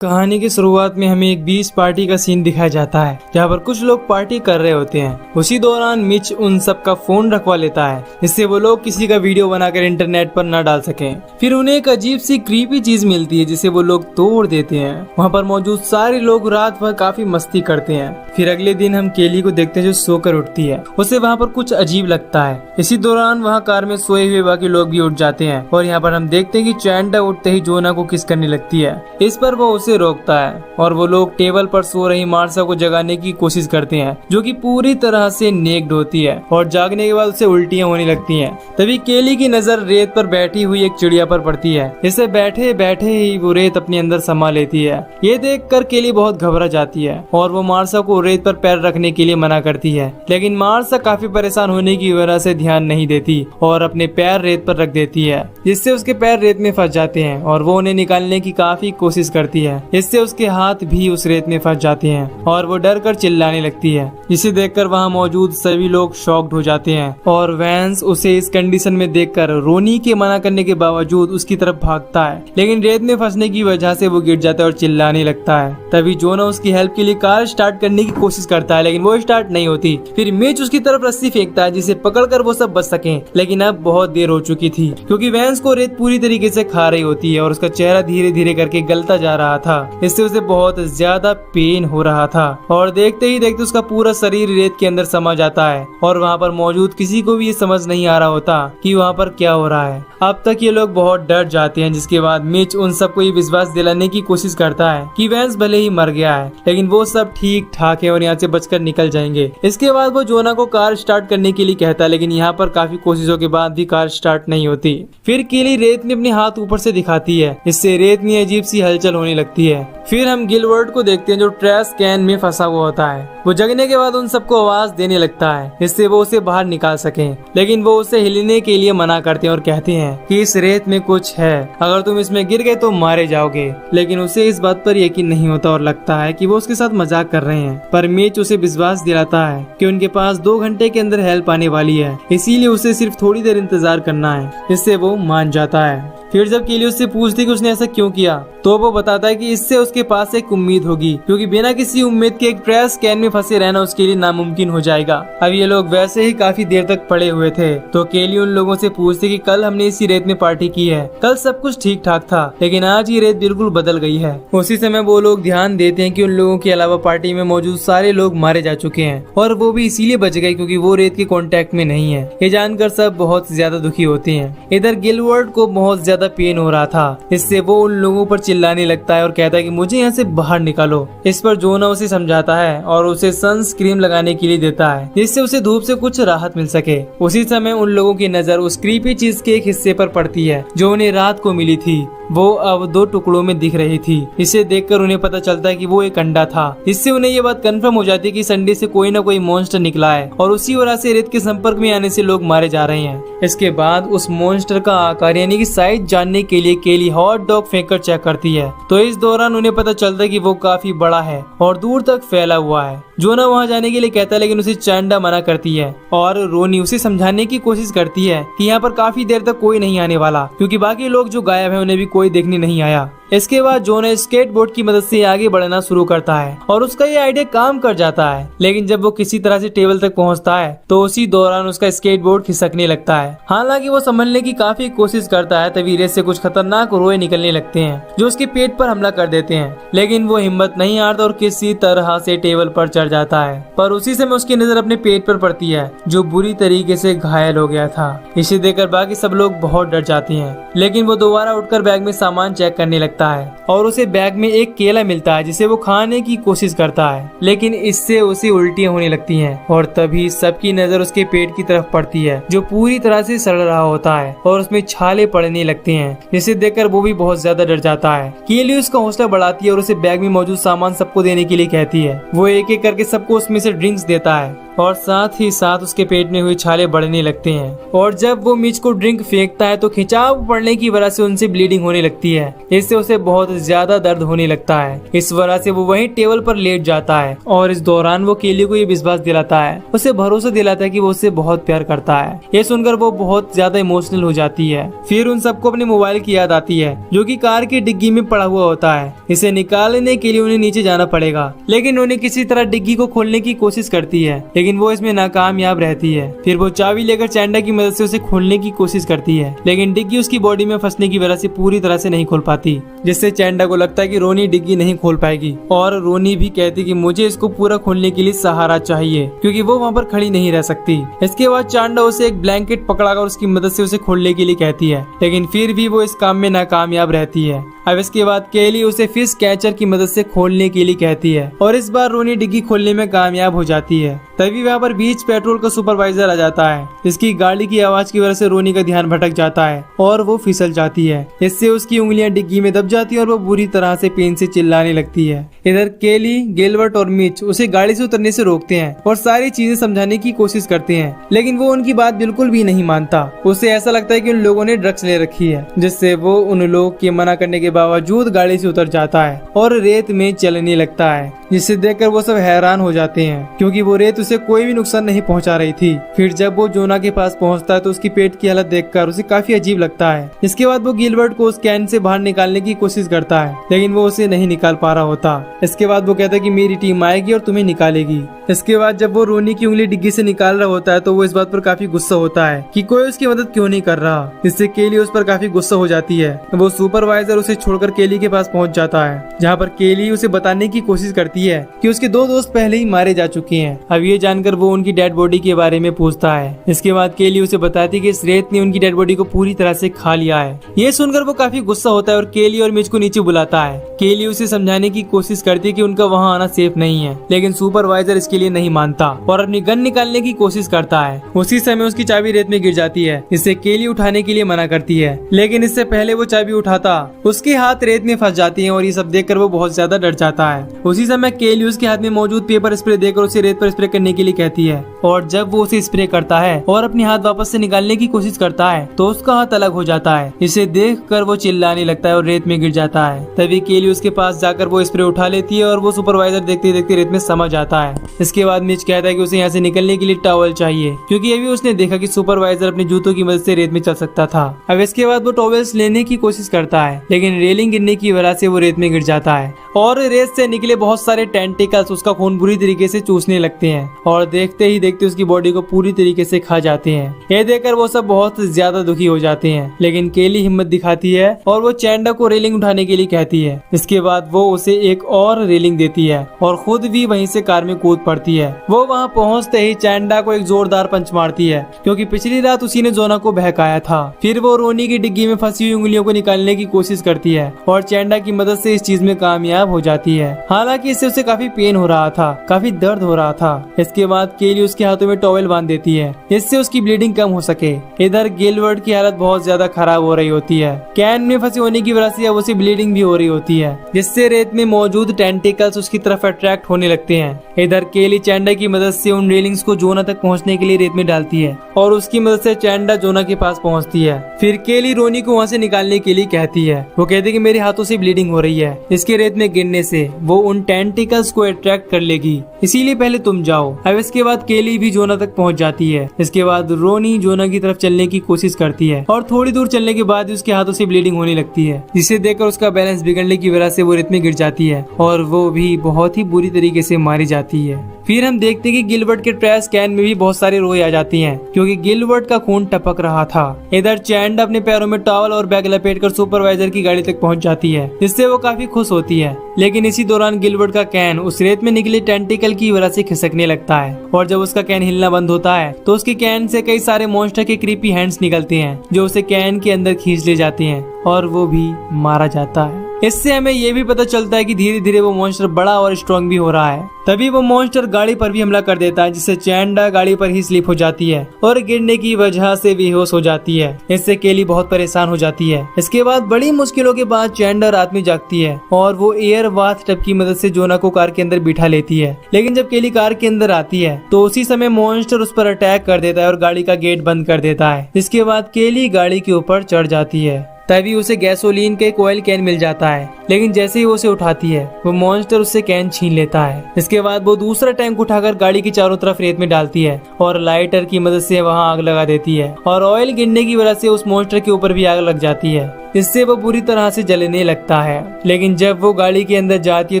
कहानी की शुरुआत में हमें एक बीच पार्टी का सीन दिखाया जाता है जहाँ पर कुछ लोग पार्टी कर रहे होते हैं। उसी दौरान मिच उन सब का फोन रखवा लेता है जिससे वो लोग किसी का वीडियो बनाकर इंटरनेट पर न डाल सकें। फिर उन्हें एक अजीब सी क्रीपी चीज मिलती है जिसे वो लोग तोड़ देते हैं। वहाँ पर मौजूद सारे लोग रात भर काफी मस्ती करते हैं। फिर अगले दिन हम केली को देखते हैं जो सोकर उठती है। उसे वहाँ पर कुछ अजीब लगता है। इसी दौरान वहाँ कार में सोए हुए बाकी लोग भी उठ जाते हैं और यहाँ पर हम देखते हैं कि चैंडा उठते ही जोना को किस करने लगती है। इस पर वो उसे रोकता है और वो लोग टेबल पर सो रही मार्सा को जगाने की कोशिश करते हैं जो कि पूरी तरह से नेक्ड होती है और जागने के बाद उसे उल्टियां होने लगती हैं। तभी केली की नजर रेत पर बैठी हुई एक चिड़िया पर पड़ती है। इसे बैठे बैठे ही वो रेत अपने अंदर समा लेती है। ये देखकर केली बहुत घबरा जाती है और वो मार्सा को रेत पर पैर रखने के लिए मना करती है, लेकिन मार्सा काफी परेशान होने की वजह से ध्यान नहीं देती और अपने पैर रेत पर रख देती है, जिससे उसके पैर रेत में फंस जाते हैं और वो उन्हें निकालने की काफी कोशिश करती है। इससे उसके हाथ भी उस रेत में फंस जाते हैं और वो डर कर चिल्लाने लगती है, जिसे देखकर वहाँ मौजूद सभी लोग शॉक्ड हो जाते हैं और वैंस उसे इस कंडीशन में देखकर रोनी के मना करने के बावजूद उसकी तरफ भागता है, लेकिन रेत में फंसने की वजह से वो गिर जाता है और चिल्लाने लगता है। तभी जोना उसकी हेल्प के लिए कार स्टार्ट करने की कोशिश करता है, लेकिन वो स्टार्ट नहीं होती। फिर मिच उसकी तरफ रस्सी फेंकता है जिसे पकड़कर वो सब बच सकें, लेकिन अब बहुत देर हो चुकी थी क्योंकि वैंस को रेत पूरी तरीके से खा रही होती है और उसका चेहरा धीरे धीरे करके गलता जा रहा था। इससे उसे बहुत ज्यादा पेन हो रहा था और देखते ही देखते उसका पूरा शरीर रेत के अंदर समा जाता है और वहाँ पर मौजूद किसी को भी ये समझ नहीं आ रहा होता कि वहाँ पर क्या हो रहा है। अब तक ये लोग बहुत डर जाते हैं, जिसके बाद मिच उन सबको ये विश्वास दिलाने की कोशिश करता है कि वैंस भले ही मर गया है लेकिन वो सब ठीक ठाक है और यहाँ से बचकर निकल जाएंगे। इसके बाद वो जोना को कार स्टार्ट करने के लिए कहता है, लेकिन यहाँ पर काफी कोशिशों के बाद भी कार स्टार्ट नहीं होती। फिर केली रेत में अपने हाथ ऊपर से दिखाती है, इससे रेत में अजीब सी हलचल होने लगती है। फिर हम गिलवर्ट को देखते हैं जो ट्रैश कैन में फंसा हुआ होता है। वो जगने के बाद उन सबको आवाज देने लगता है जिससे वो उसे बाहर निकाल सके, लेकिन वो उसे हिलने के लिए मना करते हैं और कहते हैं कि इस रेत में कुछ है, अगर तुम इसमें गिर गए तो मारे जाओगे। लेकिन उसे इस बात पर यकीन नहीं होता और लगता है कि वो उसके साथ मजाक कर रहे हैं। पर मिच उसे विश्वास दिलाता है कि उनके पास 2 घंटे के अंदर हेल्प आने वाली है, इसीलिए उसे सिर्फ थोड़ी देर इंतजार करना है। इससे वो मान जाता है। फिर जब केली उससे पूछती कि उसने ऐसा क्यों किया तो वो बताता है कि इससे उसके पास एक उम्मीद होगी, क्योंकि बिना किसी उम्मीद के एक ट्रैश कैन में फंसे रहना उसके लिए नामुमकिन हो जाएगा। अब ये लोग वैसे ही काफी देर तक पड़े हुए थे तो केली उन लोगों से पूछती कि कल हमने इसी रेत में पार्टी की है, कल सब कुछ ठीक ठाक था, लेकिन आज ये रेत बिल्कुल बदल गई है। उसी समय वो लोग ध्यान देते हैं कि उन लोगों के अलावा पार्टी में मौजूद सारे लोग मारे जा चुके हैं और वो भी इसीलिए बच गए क्योंकि वो रेत के कांटेक्ट में नहीं है। ये जानकर सब बहुत ज्यादा दुखी होते हैं। इधर गिलवर्ट को बहुत ज्यादा पेन हो रहा था, इससे वो उन लोगों पर चिल्लाने लगता है और कहता है कि मुझे यहाँ से बाहर निकालो। इस पर जोना उसे समझाता है और उसे सनस्क्रीन लगाने के लिए देता है जिससे उसे धूप से कुछ राहत मिल सके। उसी समय उन लोगों की नजर उस क्रीपी चीज के एक हिस्से पर पड़ती है जो उन्हें रात को मिली थी। वो अब 2 टुकड़ों में दिख रही थी। इसे देखकर उन्हें पता चलता है कि वो एक अंडा था। इससे उन्हें ये बात कंफर्म हो जाती है कि इस अंडे से कोई न कोई मॉन्स्टर निकला है और उसी वजह से रेत के संपर्क में आने से लोग मारे जा रहे हैं। इसके बाद उस मॉन्स्टर का आकार यानी कि साइज जानने के लिए केली हॉट डॉग फेंककर चेक करती है तो इस दौरान उन्हें पता चलता है कि वो काफी बड़ा है और दूर तक फैला हुआ है। जोना वहाँ जाने के लिए कहता है, लेकिन उसे चैंडा मना करती है और रोनी उसे समझाने की कोशिश करती है कि यहाँ पर काफी देर तक कोई नहीं आने वाला क्योंकि बाकी लोग जो गायब हैं उन्हें भी कोई देखने नहीं आया। इसके बाद जोना स्केटबोर्ड की मदद से आगे बढ़ना शुरू करता है और उसका ये आइडिया काम कर जाता है, लेकिन जब वो किसी तरह से टेबल तक पहुंचता है तो उसी दौरान उसका स्केटबोर्ड खिसकने लगता है। हालांकि वो संभलने की काफी कोशिश करता है, तभी रेत से कुछ खतरनाक रोए निकलने लगते हैं जो उसके पेट पर हमला कर देते हैं, लेकिन वो हिम्मत नहीं हारता और किसी तरह से टेबल पर चढ़ जाता है। पर उसी समय उसकी नजर अपने पेट पर पड़ती है जो बुरी तरीके से घायल हो गया था। इसे देखकर बाकी सब लोग बहुत डर जाते हैं, लेकिन वो दोबारा उठकर बैग में सामान चेक करने लगता है और उसे बैग में एक केला मिलता है जिसे वो खाने की कोशिश करता है, लेकिन इससे उसे उल्टियां होने लगती हैं और तभी सबकी नजर उसके पेट की तरफ पड़ती है जो पूरी तरह से सड़ रहा होता है और उसमें छाले पड़ने लगते हैं, जिसे देखकर वो भी बहुत ज्यादा डर जाता है। केली उसका हौसला बढ़ाती है और उसे बैग में मौजूद सामान सबको देने के लिए कहती है। वो एक एक करके सबको उसमें से ड्रिंक्स देता है और साथ ही साथ उसके पेट में हुई छाले बढ़ने लगते हैं। और जब वो मिच को ड्रिंक फेंकता है तो खिंचाव पड़ने की वजह से उनसे ब्लीडिंग होने लगती है। इससे उसे बहुत ज्यादा दर्द होने लगता है। इस वजह से वो वहीं टेबल पर लेट जाता है और इस दौरान वो केली को ये विश्वास दिलाता है, उसे भरोसा दिलाता है कि वो उससे बहुत प्यार करता है। ये सुनकर वो बहुत ज्यादा इमोशनल हो जाती है। फिर उन सबको अपने मोबाइल की याद आती है जो कि कार की डिग्गी में पड़ा हुआ होता है। इसे निकालने के लिए उन्हें नीचे जाना पड़ेगा, लेकिन उन्हें किसी तरह डिग्गी को खोलने की कोशिश करती है, लेकिन वो इसमें नाकामयाब रहती है। फिर वो चाबी लेकर चैंडा की मदद से उसे खोलने की कोशिश करती है, लेकिन डिग्गी उसकी बॉडी में फंसने की वजह से पूरी तरह से नहीं खोल पाती, जिससे चैंडा को लगता है कि रोनी डिग्गी नहीं खोल पाएगी। और रोनी भी कहती कि मुझे इसको पूरा खोलने के लिए सहारा चाहिए, क्योंकि वो वहाँ पर खड़ी नहीं रह सकती। इसके बाद चैंडा उसे एक ब्लैंकेट पकड़ाकर उसकी मदद से उसे खोलने के लिए कहती है, लेकिन फिर भी वो इस काम में नाकामयाब रहती है। अब इसके बाद केली उसे फिश कैचर की मदद से खोलने के लिए कहती है और इस बार रोनी डिग्गी खोलने में कामयाब हो जाती है। तभी वहाँ पर बीच पेट्रोल का सुपरवाइजर आ जाता है। इसकी गाड़ी की आवाज की वजह से रोनी का ध्यान भटक जाता है और वो फिसल जाती है। इससे उसकी उंगलियां डिग्गी में दब जाती है और वो बुरी तरह से पेन से चिल्लाने लगती है। इधर केली, गिलबर्ट और मिच उसे गाड़ी से उतरने से रोकते हैं और सारी चीजें समझाने की कोशिश करते हैं, लेकिन वो उनकी बात बिल्कुल भी नहीं मानता। उसे ऐसा लगता है कि उन लोगों ने ड्रग्स ले रखी है, जिससे वो उन लोगों के मना करने के बावजूद गाड़ी से उतर जाता है और रेत में चलने लगता है, जिसे देखकर वो सब हैरान हो जाते हैं, क्योंकि वो रेत उसे कोई भी नुकसान नहीं पहुंचा रही थी। फिर जब वो जोना के पास पहुंचता है तो उसकी पेट की हालत देखकर उसे काफी अजीब लगता है। इसके बाद वो गिलबर्ट को उस कैन से बाहर निकालने की कोशिश करता है, लेकिन वो उसे नहीं निकाल पा रहा होता। इसके बाद वो कहता है कि मेरी टीम आएगी और तुम्हें निकालेगी। इसके बाद जब वो रोनी की उंगली डिग्गी से निकाल रहा होता है तो वो इस बात पर काफी गुस्सा होता है कि कोई उसकी मदद क्यों नहीं कर रहा। इससे केली उस पर काफी गुस्सा हो जाती है। वो सुपरवाइजर उसे छोड़कर केली के पास पहुंच जाता है, जहाँ पर केली उसे बताने की कोशिश करती है कि उसके 2 दोस्त पहले ही मारे जा चुके हैं। अब ये जानकर वो उनकी डेड बॉडी के बारे में पूछता है। इसके बाद केली उसे बताती है कि इस रेत ने उनकी डेड बॉडी को पूरी तरह से खा लिया है। ये सुनकर वो काफी गुस्सा होता है और केली और मिच को नीचे बुलाता है। केली उसे समझाने की कोशिश करती है कि उनका वहाँ आना सेफ नहीं है, लेकिन सुपरवाइजर इसके लिए नहीं मानता और अपनी गन निकालने की कोशिश करता है। उसी समय उसकी चाबी रेत में गिर जाती है, इससे केली उठाने के लिए मना करती है, लेकिन इससे पहले वो चाबी उठाता उसके हाथ रेत में फंस जाती है और ये सब देखकर वो बहुत ज्यादा डर जाता है। उसी समय केली उसके हाथ में मौजूद पेपर स्प्रे देकर उसे रेत पर स्प्रे करने के लिए कहती है और जब वो उसे स्प्रे करता है और अपने हाथ वापस से निकालने की कोशिश करता है तो उसका हाथ अलग हो जाता है। इसे देखकर वो चिल्लाने लगता है और रेत में गिर जाता है। तभी केली उसके पास जाकर वो स्प्रे उठा लेती है और वो सुपरवाइजर देखते देखते रेत में समा जाता है। इसके बाद मिच कहता है कि उसे यहाँ से निकलने के लिए टॉवल चाहिए, क्योंकि अभी उसने देखा कि सुपरवाइजर अपने जूतों की मदद से रेत में चल सकता था। अब इसके बाद वो टॉवल्स लेने की कोशिश करता है, लेकिन रेलिंग गिरने की वजह से वो रेत में गिर जाता है और रेत से निकले बहुत सारे टेंटिकल्स उसका खून बुरी तरीके से चूसने लगते हैं और देखते ही देखते उसकी बॉडी को पूरी तरीके से खा जाते हैं। ये देखकर वो सब बहुत ज्यादा दुखी हो जाते हैं, लेकिन केली हिम्मत दिखाती है और वो चैंडा को रेलिंग उठाने के लिए कहती है। इसके बाद वो उसे एक और रेलिंग देती है और खुद भी वहीं से कार में कूद पड़ती है। वो वहाँ पहुँचते ही चैंडा को एक जोरदार पंच मारती है, क्योंकि पिछली रात उसी ने जोना को बहकाया था। फिर वो रोनी की डिग्गी में फंसी हुई उंगलियों को निकालने की कोशिश करती है और चैंडा की मदद से इस चीज में कामयाब हो जाती है। हालांकि इससे उसे काफी पेन हो रहा था, काफी दर्द हो रहा था। इसके बाद केली उसके हाथों में टॉवल बांध देती है, इससे उसकी ब्लीडिंग कम हो सके। इधर गिलबर्ट की हालत बहुत ज्यादा खराब हो रही होती है। कैन में फंसी होने की वजह से अब उसे ब्लीडिंग भी हो रही होती है, जिससे रेत में मौजूद टेंटिकल्स उसकी तरफ अट्रैक्ट होने लगते हैं। इधर केली चैंडा की मदद से उन रेलिंग्स को जोना तक पहुंचने के लिए रेत में डालती है और उसकी मदद से चैंडा जोना के पास पहुंचती है। फिर केली रोनी को वहां से निकालने के लिए कहती है। वो कहती है कि मेरे हाथों से ब्लीडिंग हो रही है, इसके रेत में गिरने से वो उन टेंटिकल्स को अट्रैक्ट कर लेगी, इसीलिए पहले तुम जाओ। अब इसके बाद केली भी जोना तक पहुंच जाती है। इसके बाद रोनी जोना की तरफ चलने की कोशिश करती है और थोड़ी दूर चलने के बाद उसके हाथों से ब्लीडिंग होने लगती है, जिसे देखकर उसका बैलेंस बिगड़ने की वजह से वो रेत में गिर जाती है और वो भी बहुत ही बुरी तरीके से मारी जाती है। फिर हम देखते हैं कि गिलबर्ट के ट्रैश कैन में भी बहुत सारे रोए आ जाती हैं, क्योंकि गिलबर्ट का खून टपक रहा था। इधर चैंडा अपने पैरों में टॉवल और बैग लपेटकर सुपरवाइजर की गाड़ी तक पहुंच जाती है, जिससे वो काफी खुश होती है। लेकिन इसी दौरान गिलबर्ट का कैन उस रेत में निकले टेंटिकल की वजह से खिसकने लगता है और जब उसका कैन हिलना बंद होता है तो उसके कैन से कई सारे मॉन्स्टर के क्रीपी हैंड्स निकलते हैं, जो उसे कैन के अंदर खींच ले जाते हैं और वो भी मारा जाता है। इससे हमें ये भी पता चलता है कि धीरे धीरे वो मॉन्स्टर बड़ा और स्ट्रॉन्ग भी हो रहा है। तभी वो मॉन्स्टर गाड़ी पर भी हमला कर देता है, जिससे चैंडा गाड़ी पर ही स्लिप हो जाती है और गिरने की वजह से बेहोश हो जाती है। इससे केली बहुत परेशान हो जाती है। इसके बाद बड़ी मुश्किलों के बाद चैंडा रात में जागती है और वो एयर बाथ टब की मदद से जोना को कार के अंदर बिठा लेती है। लेकिन जब केली कार के अंदर आती है तो उसी समय मॉन्स्टर उस पर अटैक कर देता है और गाड़ी का गेट बंद कर देता है। इसके बाद केली गाड़ी के ऊपर चढ़ जाती है। तभी उसे गैसोलीन के एक ऑयल कैन मिल जाता है, लेकिन जैसे ही वो उसे उठाती है वो मॉन्स्टर उससे कैन छीन लेता है। इसके बाद वो दूसरा टैंक उठाकर गाड़ी की चारों तरफ रेत में डालती है और लाइटर की मदद से वहां आग लगा देती है और ऑयल गिरने की वजह से उस मॉन्स्टर के ऊपर भी आग लग जाती है। इससे वो बुरी तरह से जलने लगता है। लेकिन जब वो गाड़ी के अंदर जाती है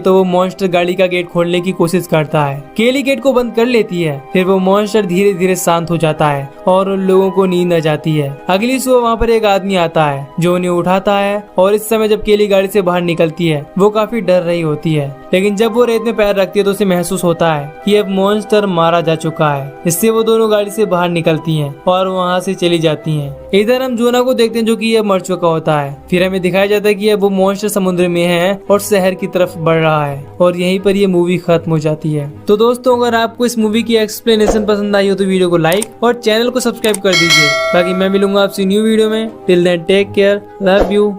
तो वो मॉन्स्टर गाड़ी का गेट खोलने की कोशिश करता है। केली गेट को बंद कर लेती है। फिर वो मॉन्स्टर धीरे धीरे शांत हो जाता है और उन लोगों को नींद आ जाती है। अगली सुबह वहाँ पर एक आदमी आता है जो उन्हें उठाता है और इस समय जब केली गाड़ी से बाहर निकलती है वो काफी डर रही होती है। लेकिन जब वो रेत में पैर रखती है तो उसे महसूस होता है कि अब मॉन्स्टर मारा जा चुका है। इससे वो दोनों गाड़ी से बाहर निकलती हैं और वहाँ से चली जाती हैं। इधर हम जोना को देखते हैं जो कि अब मर चुका होता है। फिर हमें दिखाया जाता है कि अब वो मॉन्स्टर समुद्र में है और शहर की तरफ बढ़ रहा है और यहीं पर ये मूवी खत्म हो जाती है। तो दोस्तों, अगर आपको इस मूवी की एक्सप्लेनेशन पसंद आई हो तो वीडियो को लाइक और चैनल को सब्सक्राइब कर दीजिए। बाकी मैं मिलूंगा आपसे न्यू वीडियो में। Till then take care, love you.